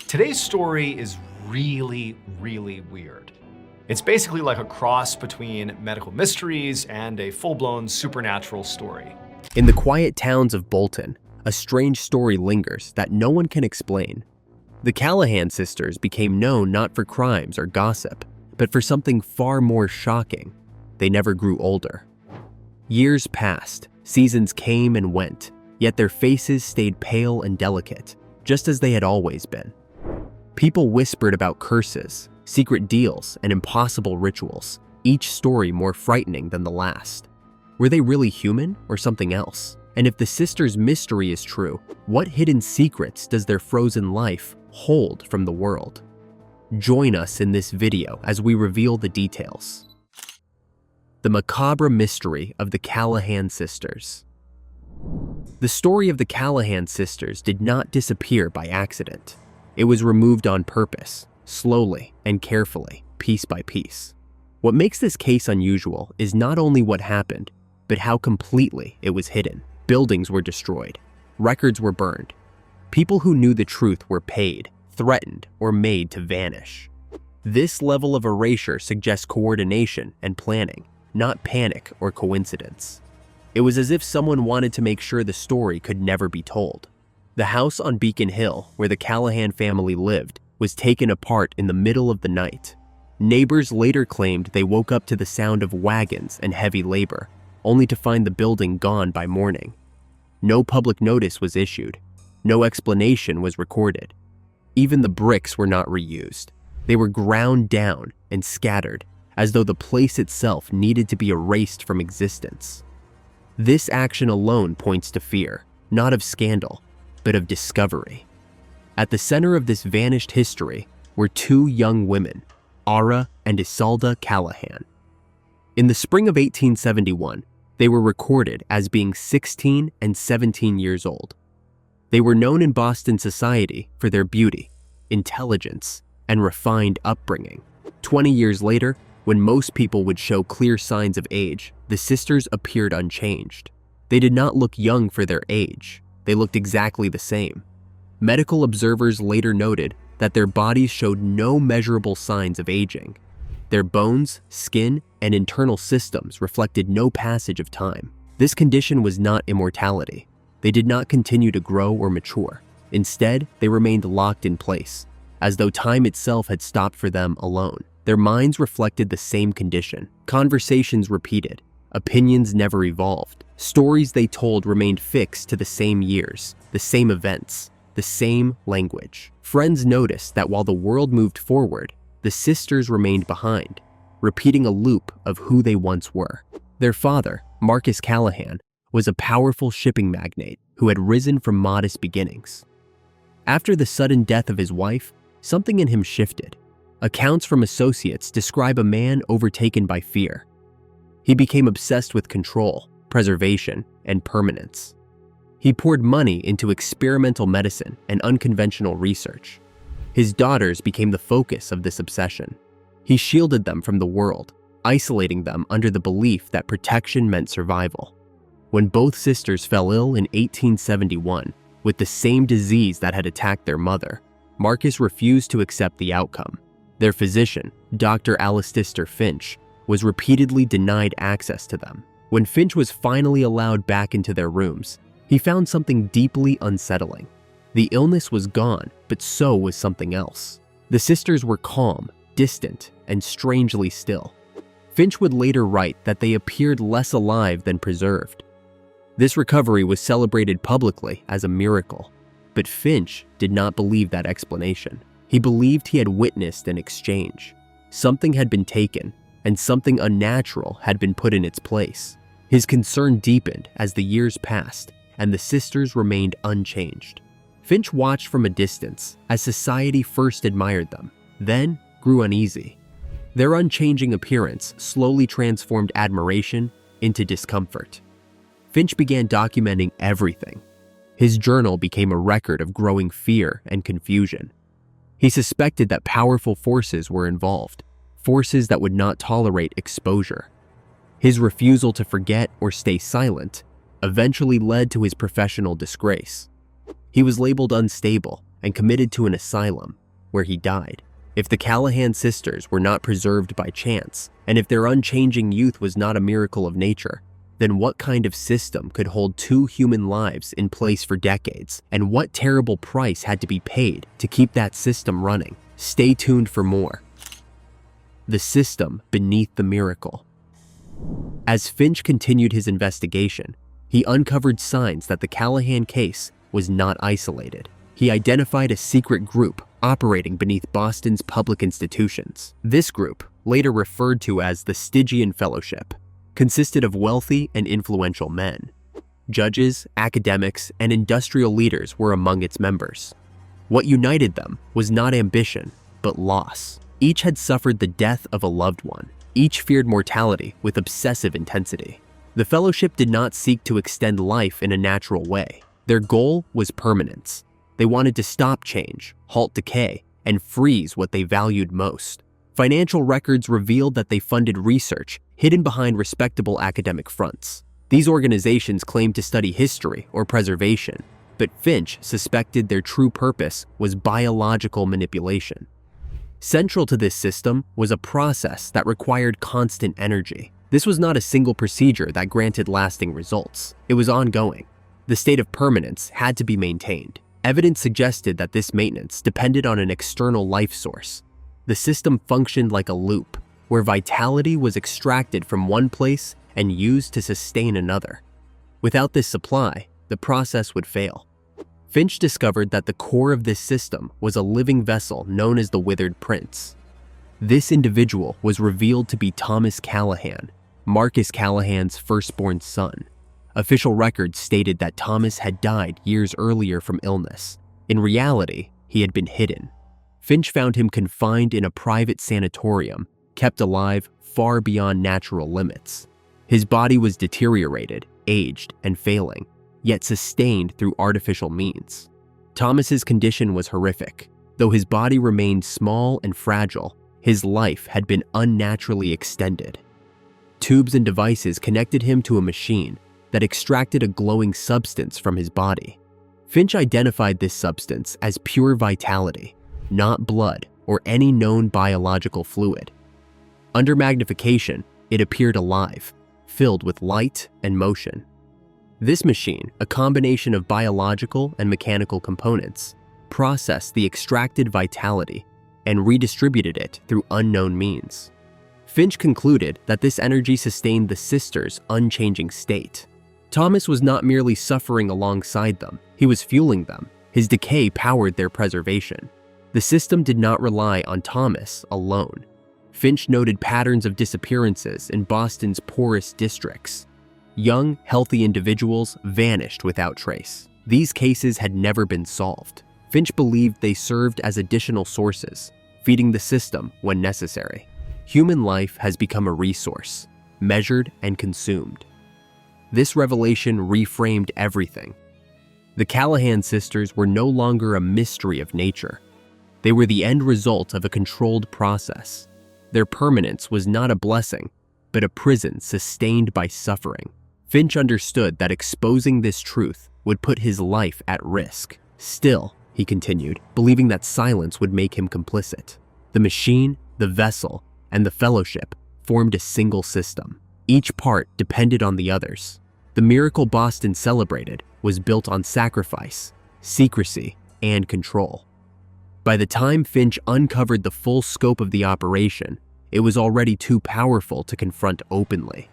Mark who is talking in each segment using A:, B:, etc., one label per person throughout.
A: Today's story is really weird. It's basically like a cross between medical mysteries and a full-blown supernatural story.
B: In the quiet towns of Bolton, a strange story lingers that no one can explain. The Callahan sisters became known not for crimes or gossip, but for something far more shocking. They never grew older. Years passed, seasons came and went, yet their faces stayed pale and delicate, just as they had always been. People whispered about curses, secret deals, and impossible rituals, each story more frightening than the last. Were they really human or something else? And if the sisters' mystery is true, what hidden secrets does their frozen life hold from the world? Join us in this video as we reveal the details. The macabre mystery of the Callahan sisters. The story of the Callahan sisters did not disappear by accident. It was removed on purpose, slowly and carefully, piece by piece. What makes this case unusual is not only what happened, but how completely it was hidden. Buildings were destroyed. Records were burned. People who knew the truth were paid, threatened, or made to vanish. This level of erasure suggests coordination and planning, not panic or coincidence. It was as if someone wanted to make sure the story could never be told. The house on Beacon Hill, where the Callahan family lived, was taken apart in the middle of the night. Neighbors later claimed they woke up to the sound of wagons and heavy labor, only to find the building gone by morning. No public notice was issued. No explanation was recorded. Even the bricks were not reused. They were ground down and scattered, as though the place itself needed to be erased from existence. This action alone points to fear, not of scandal, but of discovery. At the center of this vanished history were two young women, Ara and Isolde Callahan. In the spring of 1871, they were recorded as being 16 and 17 years old. They were known in Boston society for their beauty, intelligence, and refined upbringing. 20 years later, when most people would show clear signs of age, the sisters appeared unchanged. They did not look young for their age. They looked exactly the same. Medical observers later noted that their bodies showed no measurable signs of aging. Their bones, skin, and internal systems reflected no passage of time. This condition was not immortality. They did not continue to grow or mature. Instead, they remained locked in place, as though time itself had stopped for them alone. Their minds reflected the same condition. Conversations repeated. Opinions never evolved. Stories they told remained fixed to the same years, the same events, the same language. Friends noticed that while the world moved forward, the sisters remained behind, repeating a loop of who they once were. Their father, Marcus Callahan, was a powerful shipping magnate who had risen from modest beginnings. After the sudden death of his wife, something in him shifted. Accounts from associates describe a man overtaken by fear. He became obsessed with control, preservation, and permanence. He poured money into experimental medicine and unconventional research. His daughters became the focus of this obsession. He shielded them from the world, isolating them under the belief that protection meant survival. When both sisters fell ill in 1871 with the same disease that had attacked their mother, Marcus refused to accept the outcome. Their physician, Dr. Alistair Finch, was repeatedly denied access to them. When Finch was finally allowed back into their rooms, he found something deeply unsettling. The illness was gone, but so was something else. The sisters were calm, distant, and strangely still. Finch would later write that they appeared less alive than preserved. This recovery was celebrated publicly as a miracle, but Finch did not believe that explanation. He believed he had witnessed an exchange. Something had been taken, and something unnatural had been put in its place. His concern deepened as the years passed, and the sisters remained unchanged. Finch watched from a distance as society first admired them, then grew uneasy. Their unchanging appearance slowly transformed admiration into discomfort. Finch began documenting everything. His journal became a record of growing fear and confusion. He suspected that powerful forces were involved, forces that would not tolerate exposure. His refusal to forget or stay silent eventually led to his professional disgrace. He was labeled unstable and committed to an asylum, where he died. If the Callahan sisters were not preserved by chance, and if their unchanging youth was not a miracle of nature, then what kind of system could hold 2 human lives in place for decades, and what terrible price had to be paid to keep that system running? Stay tuned for more. The system beneath the miracle. As Finch continued his investigation, he uncovered signs that the Callahan case was not isolated. He identified a secret group operating beneath Boston's public institutions. This group, later referred to as the Stygian Fellowship, consisted of wealthy and influential men. Judges, academics, and industrial leaders were among its members. What united them was not ambition, but loss. Each had suffered the death of a loved one. Each feared mortality with obsessive intensity. The Fellowship did not seek to extend life in a natural way. Their goal was permanence. They wanted to stop change, halt decay, and freeze what they valued most. Financial records revealed that they funded research hidden behind respectable academic fronts. These organizations claimed to study history or preservation, but Finch suspected their true purpose was biological manipulation. Central to this system was a process that required constant energy. This was not a single procedure that granted lasting results. It was ongoing. The state of permanence had to be maintained. Evidence suggested that this maintenance depended on an external life source. The system functioned like a loop, where vitality was extracted from one place and used to sustain another. Without this supply, the process would fail. Finch discovered that the core of this system was a living vessel known as the Withered Prince. This individual was revealed to be Thomas Callahan, Marcus Callahan's firstborn son. Official records stated that Thomas had died years earlier from illness. In reality, he had been hidden. Finch found him confined in a private sanatorium, kept alive far beyond natural limits. His body was deteriorated, aged, and failing, yet sustained through artificial means. Thomas's condition was horrific. Though his body remained small and fragile, his life had been unnaturally extended. Tubes and devices connected him to a machine that extracted a glowing substance from his body. Finch identified this substance as pure vitality, not blood or any known biological fluid. Under magnification, it appeared alive, filled with light and motion. This machine, a combination of biological and mechanical components, processed the extracted vitality and redistributed it through unknown means. Finch concluded that this energy sustained the sisters' unchanging state. Thomas was not merely suffering alongside them, he was fueling them. His decay powered their preservation. The system did not rely on Thomas alone. Finch noted patterns of disappearances in Boston's poorest districts. Young, healthy individuals vanished without trace. These cases had never been solved. Finch believed they served as additional sources, feeding the system when necessary. Human life has become a resource, measured and consumed. This revelation reframed everything. The Callahan sisters were no longer a mystery of nature. They were the end result of a controlled process. Their permanence was not a blessing, but a prison sustained by suffering. Finch understood that exposing this truth would put his life at risk. Still, he continued, believing that silence would make him complicit. The machine, the vessel, and the Fellowship formed a single system. Each part depended on the others. The miracle Boston celebrated was built on sacrifice, secrecy, and control. By the time Finch uncovered the full scope of the operation, it was already too powerful to confront openly.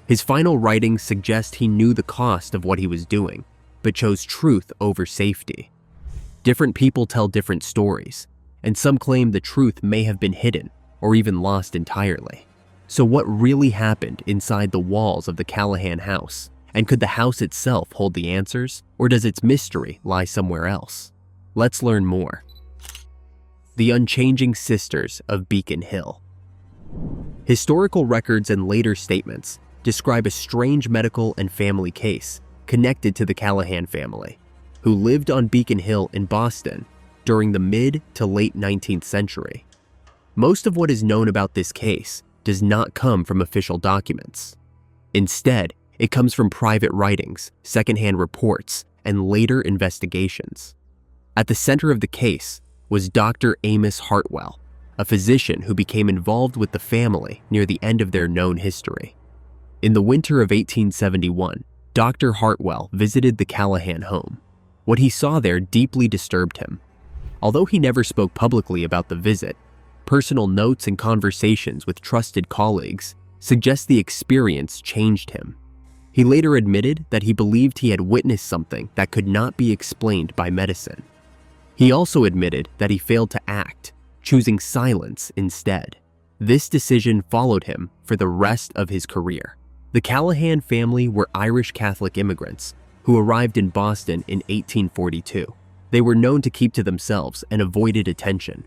B: His final writings suggest he knew the cost of what he was doing, but chose truth over safety. Different people tell different stories, and some claim the truth may have been hidden or even lost entirely. So what really happened inside the walls of the Callahan house? And could the house itself hold the answers, or does its mystery lie somewhere else? Let's learn more. The Unchanging Sisters of Beacon Hill. Historical records and later statements describe a strange medical and family case connected to the Callahan family, who lived on Beacon Hill in Boston during the mid to late 19th century. Most of what is known about this case does not come from official documents. Instead, it comes from private writings, secondhand reports, and later investigations. At the center of the case was Dr. Amos Hartwell, a physician who became involved with the family near the end of their known history. In the winter of 1871, Dr. Hartwell visited the Callahan home. What he saw there deeply disturbed him. Although he never spoke publicly about the visit, personal notes and conversations with trusted colleagues suggest the experience changed him. He later admitted that he believed he had witnessed something that could not be explained by medicine. He also admitted that he failed to act, choosing silence instead. This decision followed him for the rest of his career. The Callahan family were Irish Catholic immigrants who arrived in Boston in 1842. They were known to keep to themselves and avoided attention.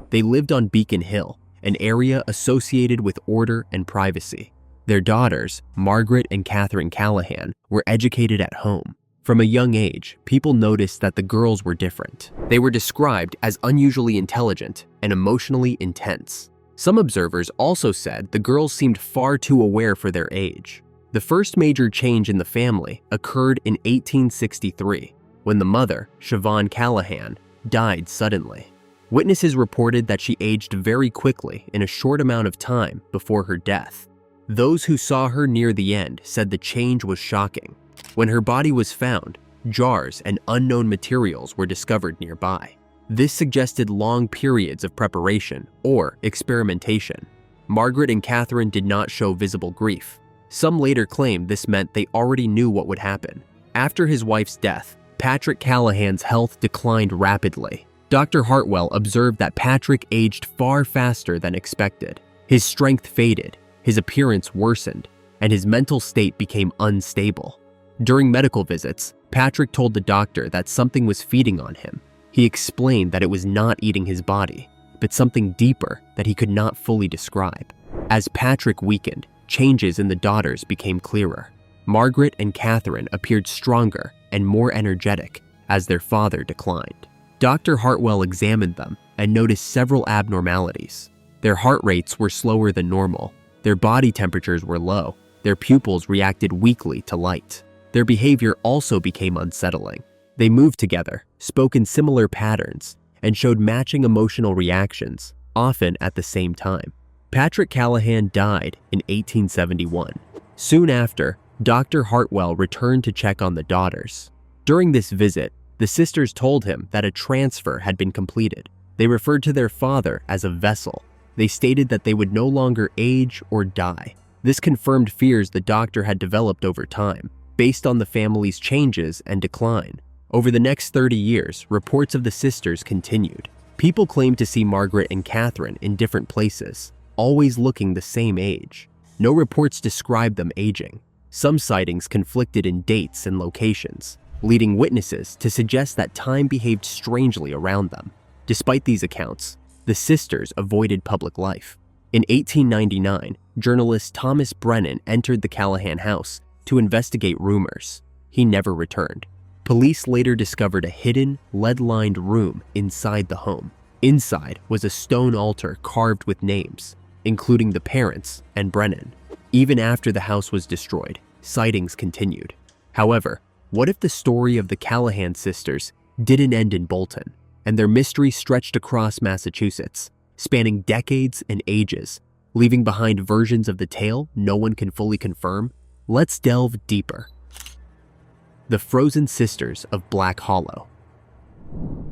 B: They lived on Beacon Hill, an area associated with order and privacy. Their daughters, Margaret and Catherine Callahan, were educated at home. From a young age, people noticed that the girls were different. They were described as unusually intelligent and emotionally intense. Some observers also said the girls seemed far too aware for their age. The first major change in the family occurred in 1863, when the mother, Siobhan Callahan, died suddenly. Witnesses reported that she aged very quickly in a short amount of time before her death. Those who saw her near the end said the change was shocking. When her body was found, jars and unknown materials were discovered nearby. This suggested long periods of preparation or experimentation. Margaret and Catherine did not show visible grief. Some later claimed this meant they already knew what would happen. After his wife's death, Patrick Callahan's health declined rapidly. Dr. Hartwell observed that Patrick aged far faster than expected. His strength faded, his appearance worsened, and his mental state became unstable. During medical visits, Patrick told the doctor that something was feeding on him. He explained that it was not eating his body, but something deeper that he could not fully describe. As Patrick weakened, changes in the daughters became clearer. Margaret and Catherine appeared stronger and more energetic as their father declined. Dr. Hartwell examined them and noticed several abnormalities. Their heart rates were slower than normal, their body temperatures were low, their pupils reacted weakly to light. Their behavior also became unsettling. They moved together, spoke in similar patterns, and showed matching emotional reactions, often at the same time. Patrick Callahan died in 1871. Soon after, Dr. Hartwell returned to check on the daughters. During this visit, the sisters told him that a transfer had been completed. They referred to their father as a vessel. They stated that they would no longer age or die. This confirmed fears the doctor had developed over time, based on the family's changes and decline. Over the next 30 years, reports of the sisters continued. People claimed to see Margaret and Catherine in different places, always looking the same age. No reports described them aging. Some sightings conflicted in dates and locations, leading witnesses to suggest that time behaved strangely around them. Despite these accounts, the sisters avoided public life. In 1899, journalist Thomas Brennan entered the Callahan house to investigate rumors. He never returned. Police later discovered a hidden, lead-lined room inside the home. Inside was a stone altar carved with names, including the parents and Brennan. Even after the house was destroyed, sightings continued. However, what if the story of the Callahan sisters didn't end in Bolton, and their mystery stretched across Massachusetts, spanning decades and ages, leaving behind versions of the tale no one can fully confirm? Let's delve deeper. The Frozen Sisters of Black Hollow.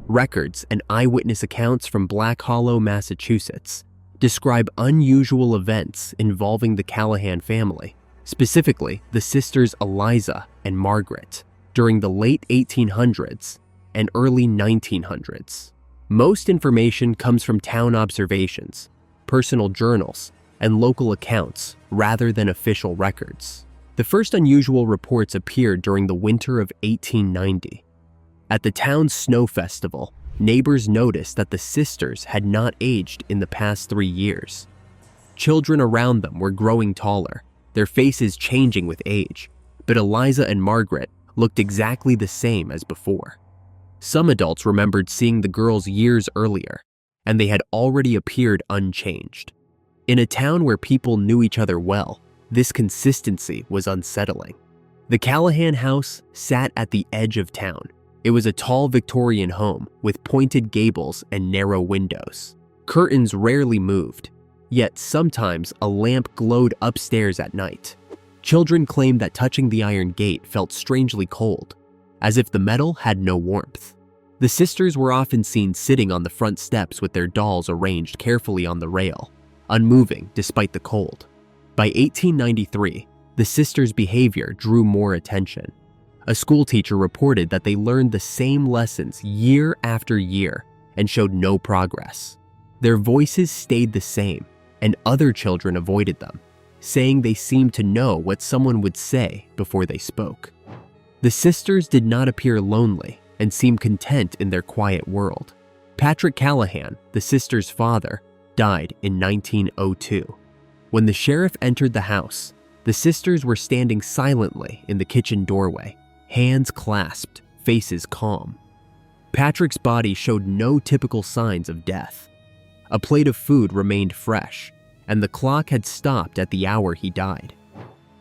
B: Records and eyewitness accounts from Black Hollow, Massachusetts, describe unusual events involving the Callahan family, specifically the sisters Eliza and Margaret, during the late 1800s and early 1900s. Most information comes from town observations, personal journals, and local accounts rather than official records. The first unusual reports appeared during the winter of 1890. At the town's snow festival, neighbors noticed that the sisters had not aged in the past 3 years. Children around them were growing taller, their faces changing with age, but Eliza and Margaret looked exactly the same as before. Some adults remembered seeing the girls years earlier, and they had already appeared unchanged. In a town where people knew each other well, this consistency was unsettling. The Callahan house sat at the edge of town, It was a tall Victorian home with pointed gables and narrow windows. Curtains rarely moved, yet sometimes a lamp glowed upstairs at night. Children claimed that touching the iron gate felt strangely cold, as if the metal had no warmth. The sisters were often seen sitting on the front steps with their dolls arranged carefully on the rail, unmoving despite the cold. By 1893, the sisters' behavior drew more attention. A schoolteacher reported that they learned the same lessons year after year and showed no progress. Their voices stayed the same, and other children avoided them, saying they seemed to know what someone would say before they spoke. The sisters did not appear lonely and seemed content in their quiet world. Patrick Callahan, the sisters' father, died in 1902. When the sheriff entered the house, the sisters were standing silently in the kitchen doorway, hands clasped, faces calm. Patrick's body showed no typical signs of death. A plate of food remained fresh, and the clock had stopped at the hour he died.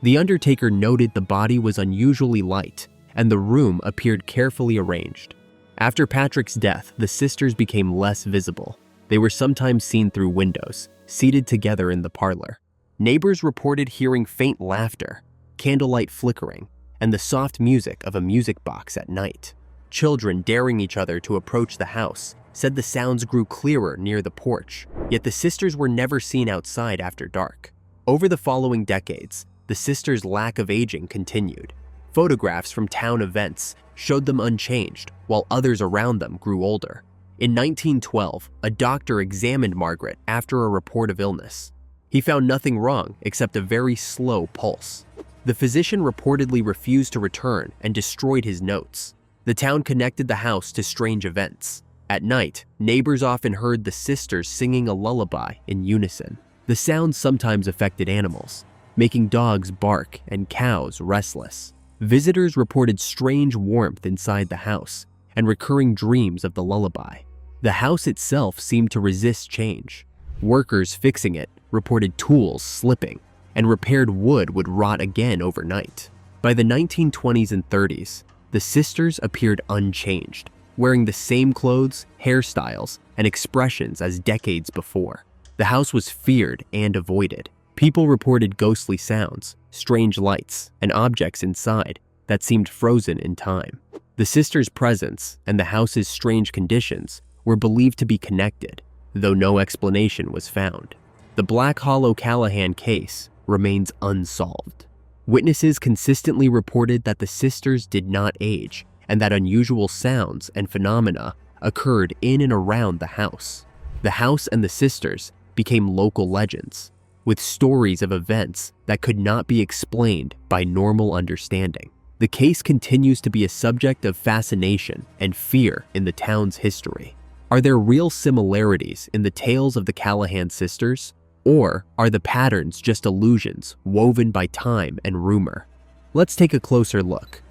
B: The undertaker noted the body was unusually light, and the room appeared carefully arranged. After Patrick's death, the sisters became less visible. They were sometimes seen through windows, seated together in the parlor. Neighbors reported hearing faint laughter, candlelight flickering, and the soft music of a music box at night. Children daring each other to approach the house said the sounds grew clearer near the porch, yet the sisters were never seen outside after dark. Over the following decades, the sisters' lack of aging continued. Photographs from town events showed them unchanged, while others around them grew older. In 1912, a doctor examined Margaret after a report of illness. He found nothing wrong except a very slow pulse. The physician reportedly refused to return and destroyed his notes. The town connected the house to strange events. At night, neighbors often heard the sisters singing a lullaby in unison. The sound sometimes affected animals, making dogs bark and cows restless. Visitors reported strange warmth inside the house and recurring dreams of the lullaby. The house itself seemed to resist change. Workers fixing it reported tools slipping, and repaired wood would rot again overnight. By the 1920s and 30s, the sisters appeared unchanged, wearing the same clothes, hairstyles, and expressions as decades before. The house was feared and avoided. People reported ghostly sounds, strange lights, and objects inside that seemed frozen in time. The sisters' presence and the house's strange conditions were believed to be connected, though no explanation was found. The Black Hollow Callahan case remains unsolved. Witnesses consistently reported that the sisters did not age and that unusual sounds and phenomena occurred in and around the house. The house and the sisters became local legends, with stories of events that could not be explained by normal understanding. The case continues to be a subject of fascination and fear in the town's history. Are there real similarities in the tales of the Callahan sisters? Or are the patterns just illusions woven by time and rumor? Let's take a closer look.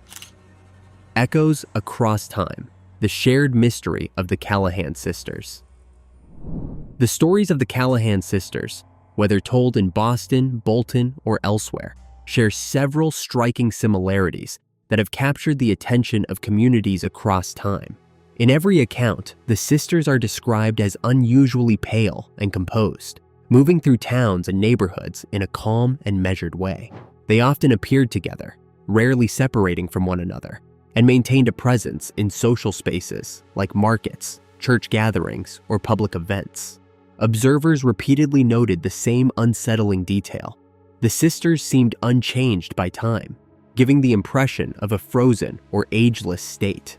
B: Echoes across time, the shared mystery of the Callahan sisters. The stories of the Callahan sisters, whether told in Boston, Bolton, or elsewhere, share several striking similarities that have captured the attention of communities across time. In every account, the sisters are described as unusually pale and composed, moving through towns and neighborhoods in a calm and measured way. They often appeared together, rarely separating from one another, and maintained a presence in social spaces like markets, church gatherings, or public events. Observers repeatedly noted the same unsettling detail. The sisters seemed unchanged by time, giving the impression of a frozen or ageless state.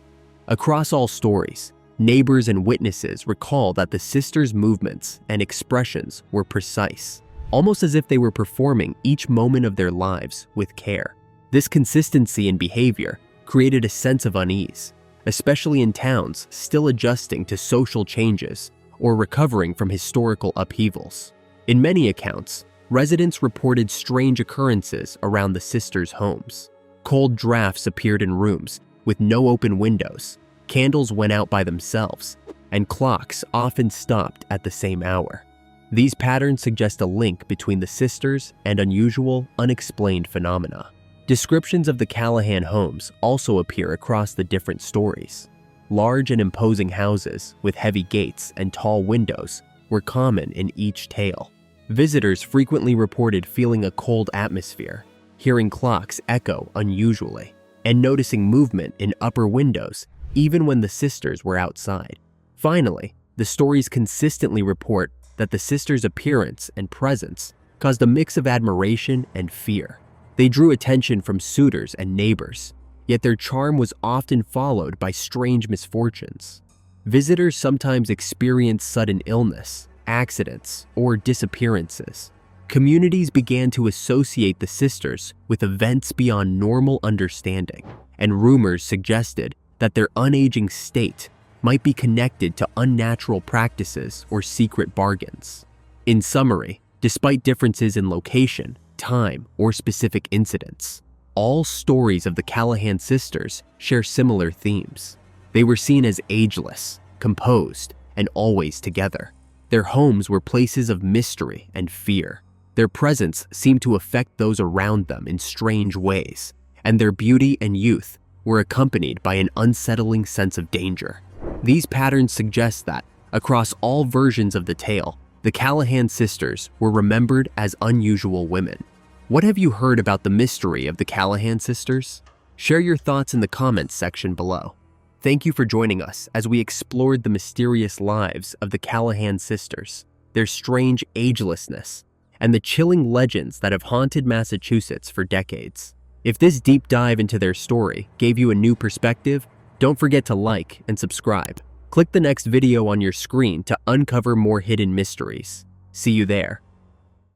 B: Across all stories, neighbors and witnesses recall that the sisters' movements and expressions were precise, almost as if they were performing each moment of their lives with care. This consistency in behavior created a sense of unease, especially in towns still adjusting to social changes or recovering from historical upheavals. In many accounts, residents reported strange occurrences around the sisters' homes. Cold drafts appeared in rooms with no open windows, candles went out by themselves, and clocks often stopped at the same hour. These patterns suggest a link between the sisters and unusual, unexplained phenomena. Descriptions of the Callahan homes also appear across the different stories. Large and imposing houses with heavy gates and tall windows were common in each tale. Visitors frequently reported feeling a cold atmosphere, hearing clocks echo unusually, and noticing movement in upper windows even when the sisters were outside. Finally, the stories consistently report that the sisters' appearance and presence caused a mix of admiration and fear. They drew attention from suitors and neighbors, yet their charm was often followed by strange misfortunes. Visitors sometimes experienced sudden illness, accidents, or disappearances. Communities began to associate the sisters with events beyond normal understanding, and rumors suggested that their unaging state might be connected to unnatural practices or secret bargains. In summary, despite differences in location, time, or specific incidents, all stories of the Callahan sisters share similar themes. They were seen as ageless, composed, and always together. Their homes were places of mystery and fear. Their presence seemed to affect those around them in strange ways, and their beauty and youth were accompanied by an unsettling sense of danger. These patterns suggest that, across all versions of the tale, the Callahan sisters were remembered as unusual women. What have you heard about the mystery of the Callahan sisters? Share your thoughts in the comments section below. Thank you for joining us as we explored the mysterious lives of the Callahan sisters, their strange agelessness, and the chilling legends that have haunted Massachusetts for decades. If this deep dive into their story gave you a new perspective, don't forget to like and subscribe. Click the next video on your screen to uncover more hidden mysteries. See you there.